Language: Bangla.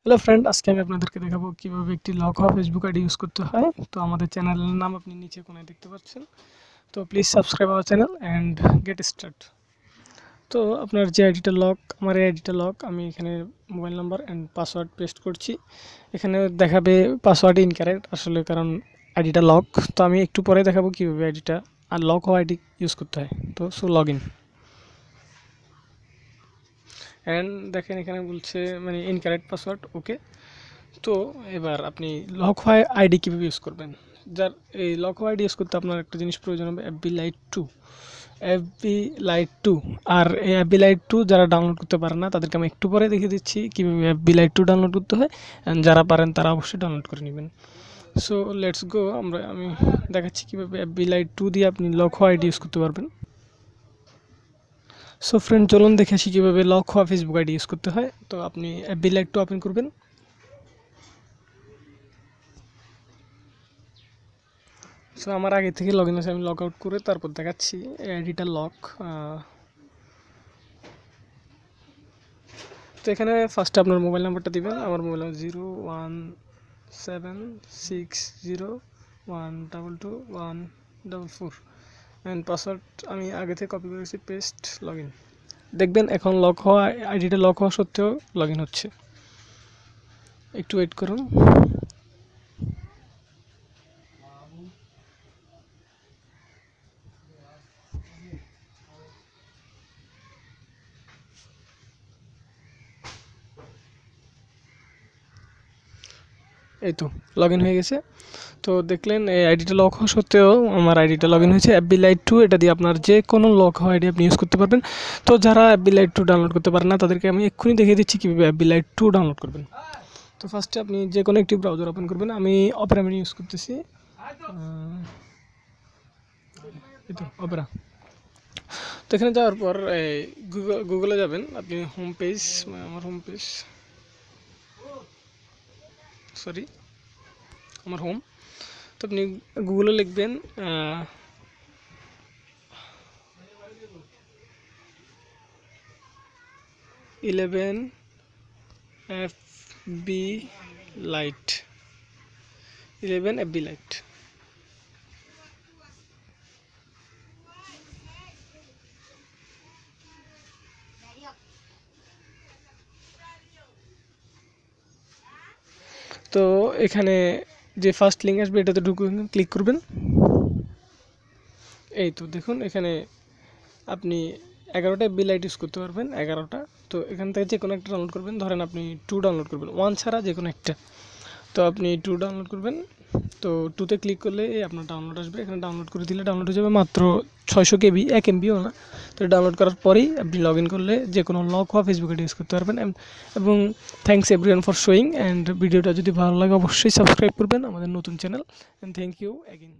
হ্যালো ফ্রেন্ড, আজকে আমি আপনাদেরকে দেখাবো কিভাবে একটি লক হওয়া ফেসবুক আইডি ইউজ করতে হয়। তো আমাদের চ্যানেলের নাম আপনি নিচে কোনায় দেখতে পাচ্ছেন। তো please subscribe our channel and get start. তো আপনার যে আইডিটা লক, আমার এই আইডিটা লক, আমি এখানে mobile number and password paste করছি। এখানে দেখাবে পাসওয়ার্ড ইনকারেক্ট, আসলে কারণ আইডিটা লক। তো আমি একটু পরে দেখাবো কীভাবে আইডিটা আর লক হওয়া আইডি ইউজ করতে হয়। তো লগ ইন অ্যান্ড দেখেন এখানে বলছে মানে ইনকারেক্ট পাসওয়ার্ড, ওকে। তো এবার আপনি লক হয় আইডি কীভাবে ইউজ করবেন। যার এই লক হয় আইডি ইউজ করতে আপনার একটা জিনিস প্রয়োজন হবে, এফবি লাইট 2। এফবি লাইট 2, আর এই এফবি লাইট 2 যারা ডাউনলোড করতে পারেন না তাদেরকে আমি একটু পরে দেখিয়ে দিচ্ছি কীভাবে এফবি লাইট 2 ডাউনলোড করতে হয়। অ্যান্ড যারা পারেন তারা অবশ্যই ডাউনলোড করে নেবেন। সো লেটস গো, আমি দেখাচ্ছি কীভাবে এফবি লাইট 2 দিয়ে আপনি লক হয় আইডি ইউজ করতে পারবেন। সো ফ্রেন্ড, চলুন দেখে আসি কীভাবে লক হওয়া ফেসবুক আইডি ইউজ করতে হয়। তো আপনি এফবি লাইট 2 ওপেন করবেন। সো আমার আগে থেকে লগ ইন আছে, আমি লগ আউট করে তারপর দেখাচ্ছি আইডিটা লক। তো এখানে ফার্স্টে আপনার মোবাইল নাম্বারটা দিবেন। আমার মোবাইল নাম্বার 01760122144 অ্যান্ড পাসওয়ার্ড আমি আগে থেকে কপি করেছি, পেস্ট, লগ ইন। দেখবেন এখন লক হওয়া আইডিটা লক হওয়া সত্ত্বেও লগ ইন হচ্ছে। একটু ওয়েট করুন। এই তো লগ ইন হয়ে গেছে। তো দেখলেন এই আইডিটা লক হওয়া সত্ত্বেও আমার আইডিটা লগ ইন হয়েছে। এফবি লাইট 2, এটা দিয়ে আপনার যে কোনো লক হওয়া আইডি আপনি ইউজ করতে পারবেন। তো যারা এফবি লাইট 2 ডাউনলোড করতে পারেন না তাদেরকে আমি এক্ষুনি দেখিয়ে দিচ্ছি কীভাবে এফবি লাইট 2 ডাউনলোড করবেন। তো ফার্স্টে আপনি যে কোনো একটি ব্রাউজার ওপেন করবেন। আমি অপেরা মিনি ইউজ করতেছি, এই তো অপেরা। তো এখানে যাওয়ার পর গুগলে যাবেন আপনি, হোম পেজ, আমার হোম পেজ, সরি আমার হোম। তো আপনি গুগলে লিখবেন eleven FB lite, 11 FB lite. তো এখানে যে ফার্স্ট লিঙ্ক আসবে এটাতে ক্লিক করবেন। এই তো দেখুন এখানে আপনি 11টা এফবি লাইট ইউজ করতে পারবেন, 11টা। তো এখান থেকে যে কোনো একটা ডাউনলোড করবেন, ধরেন আপনি 2 ডাউনলোড করবেন, 1 ছাড়া যে কোনো একটা। তো আপনি 2 ডাউনলোড করবেন। তো 2তে ক্লিক করলে আপনার ডাউনলোড আসবে। এখানে ডাউনলোড করে দিলে ডাউনলোড হয়ে যাবে মাত্র 600 কেবি, 1 এমবিও না। তো ডাউনলোড করার পরেই আপনি লগ ইন করলে যে কোনো লক হওয়া ফেসবুক আইডি ইউজ করতে পারবেন। এবং thanks everyone for showing, and ভিডিওটা যদি ভালো লাগে অবশ্যই সাবস্ক্রাইব করবেন আমাদের নতুন channel. And thank you again.